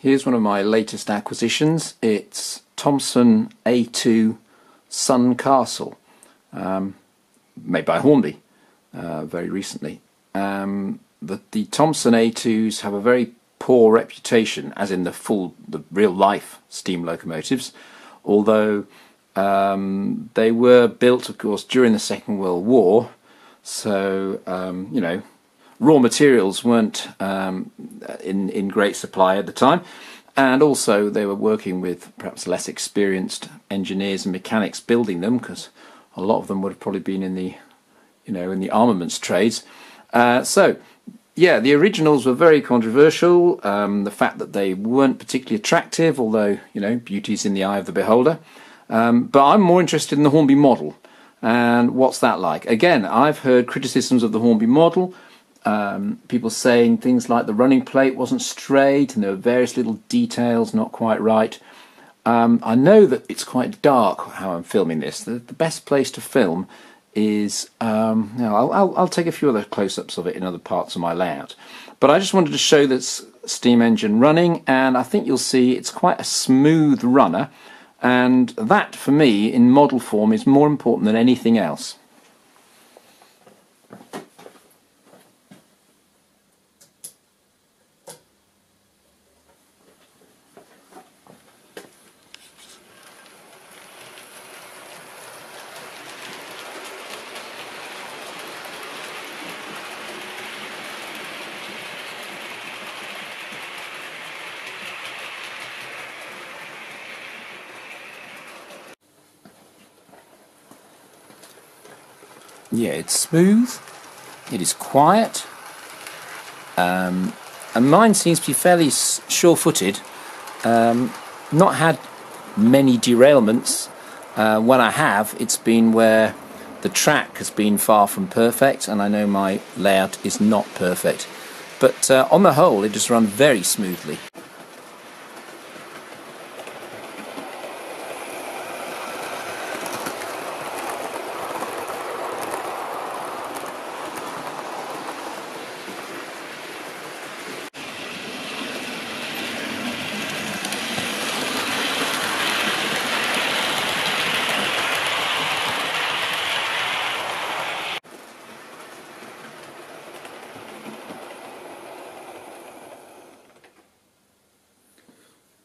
Here's one of my latest acquisitions. It's Thompson A2 Sun Castle, made by Hornby very recently. The Thompson A2s have a very poor reputation, as in the real life steam locomotives, although they were built, of course, during the Second World War, so you know, raw materials weren't in great supply at the time, and also they were working with perhaps less experienced engineers and mechanics building them, because a lot of them would have probably been in the, you know, in the armaments trades. So yeah, the originals were very controversial. The fact that they weren't particularly attractive, although, you know, beauty's in the eye of the beholder. But I'm more interested in the Hornby model. And what's that like? Again, I've heard criticisms of the Hornby model. People saying things like the running plate wasn't straight and there were various little details not quite right. I know that it's quite dark how I'm filming this. The best place to film is, I'll take a few other close-ups of it in other parts of my layout. But I just wanted to show this steam engine running, and I think you'll see it's quite a smooth runner. And that, for me, in model form, is more important than anything else. Yeah, it's smooth, it is quiet, and mine seems to be fairly sure-footed. Not had many derailments. When I have, it's been where the track has been far from perfect, and I know my layout is not perfect. But on the whole, it just runs very smoothly.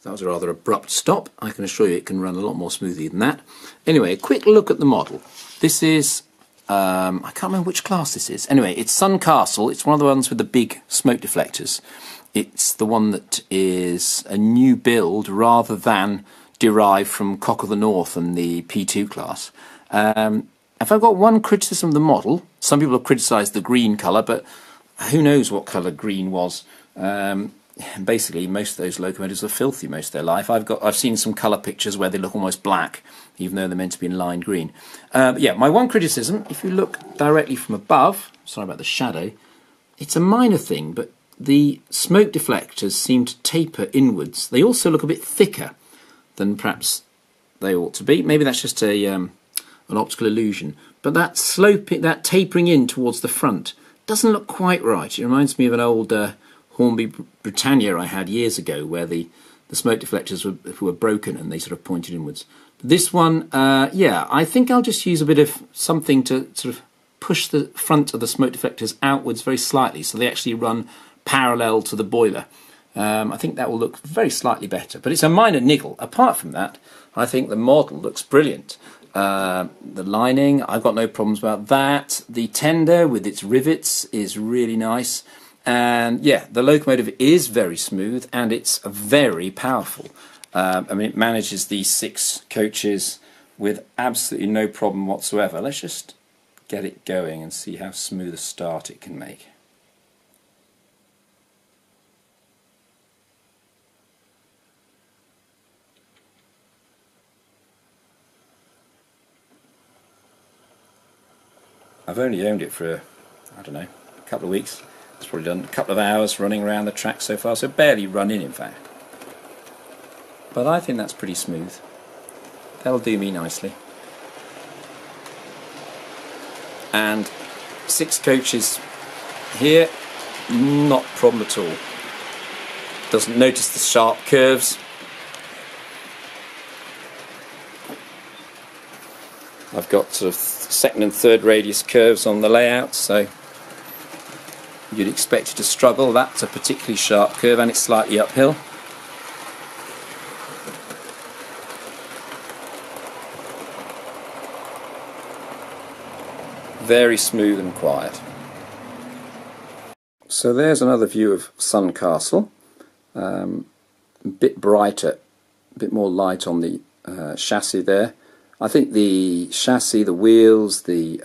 That was a rather abrupt stop. I can assure you it can run a lot more smoothly than that. Anyway, a quick look at the model. This is, I can't remember which class this is. Anyway, it's Sun Castle. It's one of the ones with the big smoke deflectors. It's the one that is a new build rather than derived from Cock of the North and the P2 class. If I've got one criticism of the model, some people have criticised the green colour, but who knows what colour green was. Basically, most of those locomotives are filthy most of their life. I've seen some colour pictures where they look almost black, even though they're meant to be in lime green. Yeah, my one criticism, if you look directly from above, sorry about the shadow, it's a minor thing, but the smoke deflectors seem to taper inwards. They also look a bit thicker than perhaps they ought to be. Maybe that's just an optical illusion. But that sloping, that tapering in towards the front doesn't look quite right. It reminds me of an old Hornby Britannia I had years ago, where the smoke deflectors were broken and they sort of pointed inwards. But this one, yeah, I think I'll just use a bit of something to sort of push the front of the smoke deflectors outwards very slightly, so they actually run parallel to the boiler. I think that will look very slightly better, but it's a minor niggle. Apart from that, I think the model looks brilliant. The lining, I've got no problems about that. The tender with its rivets is really nice. And yeah, the locomotive is very smooth and it's very powerful. I mean, it manages these 6 coaches with absolutely no problem whatsoever. Let's just get it going and see how smooth a start it can make. I've only owned it for, I don't know, a couple of weeks. It's probably done a couple of hours running around the track so far, so barely run in fact. But I think that's pretty smooth. That'll do me nicely. And 6 coaches here, not a problem at all. doesn't notice the sharp curves. I've got sort of second and third radius curves on the layout, so you'd expect it to struggle. That's a particularly sharp curve and it's slightly uphill. Very smooth and quiet. So there's another view of Sun Castle. A bit brighter, a bit more light on the chassis there. I think the chassis, the wheels, the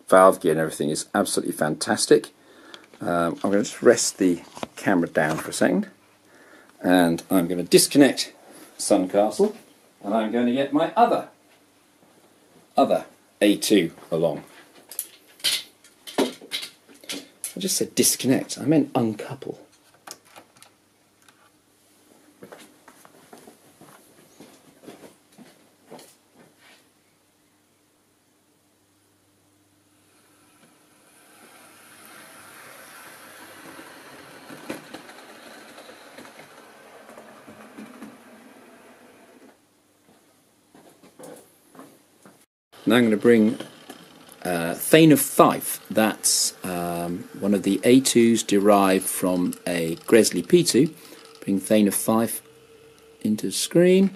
valve gear and everything is absolutely fantastic. I'm going to just rest the camera down for a second and I'm going to disconnect Sun Castle and I'm going to get my other A2 along. I just said disconnect, I meant uncouple. Now I'm going to bring Thane of Fife. That's one of the A2s derived from a Gresley P2. Bring Thane of Fife into the screen.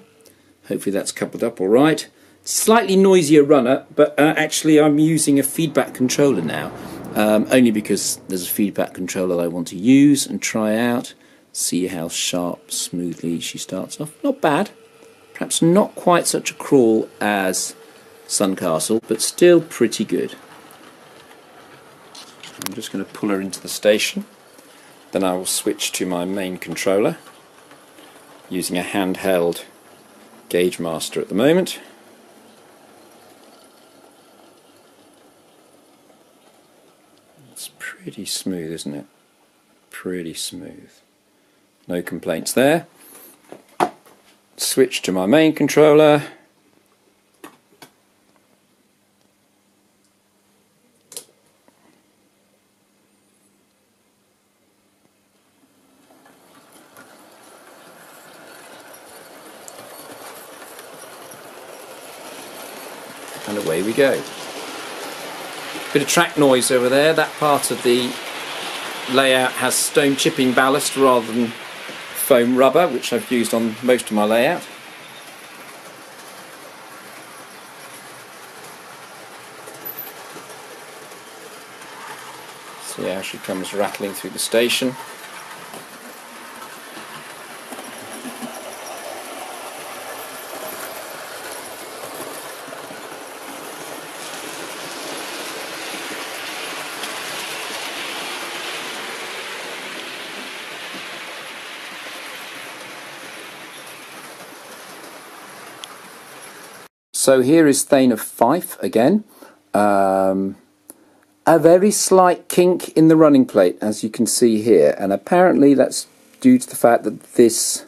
Hopefully that's coupled up all right. Slightly noisier runner, but actually I'm using a feedback controller now. Only because there's a feedback controller that I want to use and try out. See how sharp, smoothly she starts off. Not bad. Perhaps not quite such a crawl as Sun Castle, but still pretty good. I'm just going to pull her into the station, then I will switch to my main controller using a handheld gauge master at the moment. It's pretty smooth, isn't it? Pretty smooth. No complaints there. Switch to my main controller. And away we go. Bit of track noise over there. That part of the layout has stone chipping ballast rather than foam rubber, which I've used on most of my layout. See how she comes rattling through the station. So here is Thane of Fife again. A very slight kink in the running plate, as you can see here, and apparently that's due to the fact that this,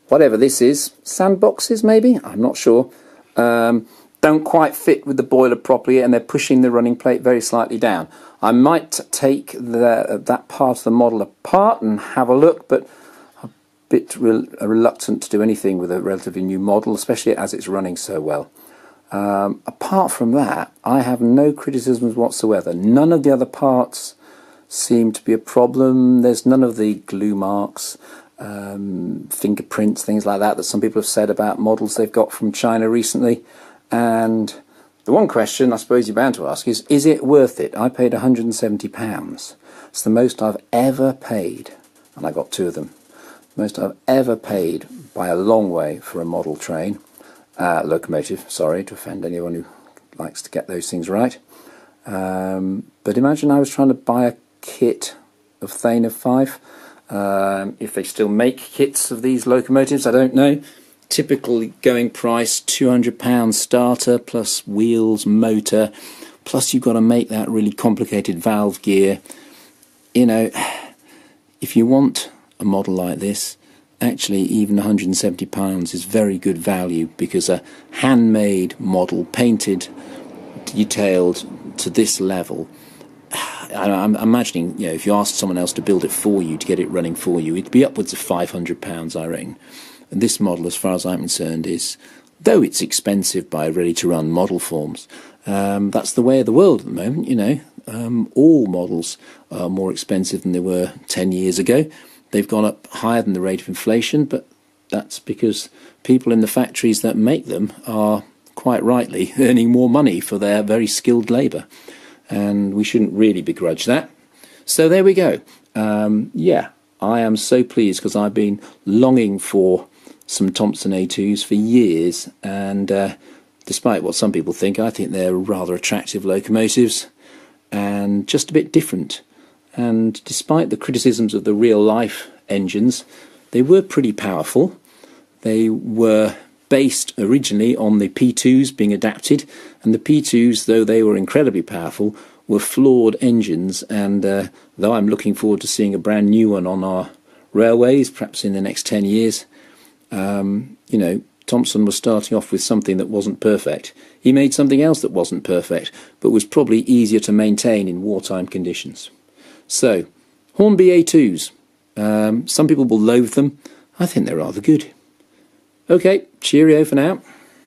whatever this is, sandboxes maybe? I'm not sure. Don't quite fit with the boiler properly, and they're pushing the running plate very slightly down. I might take that part of the model apart and have a look, but a bit reluctant to do anything with a relatively new model, especially as it's running so well. Apart from that, I have no criticisms whatsoever. None of the other parts seem to be a problem. There's none of the glue marks, fingerprints, things like that some people have said about models they've got from China recently. And the one question I suppose you're bound to ask is it worth it? I paid £170. It's the most I've ever paid, and I got two of them. Most I've ever paid by a long way for a model train. Locomotive, sorry to offend anyone who likes to get those things right. But imagine I was trying to buy a kit of Thane of Fife. If they still make kits of these locomotives, I don't know. Typically going price £200 starter plus wheels, motor, plus you've got to make that really complicated valve gear. You know, if you want a model like this, actually even £170 is very good value, because a handmade model, painted, detailed to this level, I'm imagining, you know, if you asked someone else to build it for you, to get it running for you, it'd be upwards of £500, I reckon. And this model, as far as I'm concerned, is, though it's expensive by ready-to-run model forms, that's the way of the world at the moment, you know. All models are more expensive than they were 10 years ago. They've gone up higher than the rate of inflation, but that's because people in the factories that make them are, quite rightly, earning more money for their very skilled labour. And we shouldn't really begrudge that. So there we go. Yeah, I am so pleased because I've been longing for some Thompson A2s for years, and despite what some people think, I think they're rather attractive locomotives and just a bit different. And despite the criticisms of the real-life engines, they were pretty powerful. They were based originally on the P2s being adapted, and the P2s, though they were incredibly powerful, were flawed engines, and though I'm looking forward to seeing a brand new one on our railways, perhaps in the next 10 years, you know, Thompson was starting off with something that wasn't perfect. He made something else that wasn't perfect, but was probably easier to maintain in wartime conditions. So, Hornby A2s. Some people will loathe them. I think they're rather good. Okay, cheerio for now.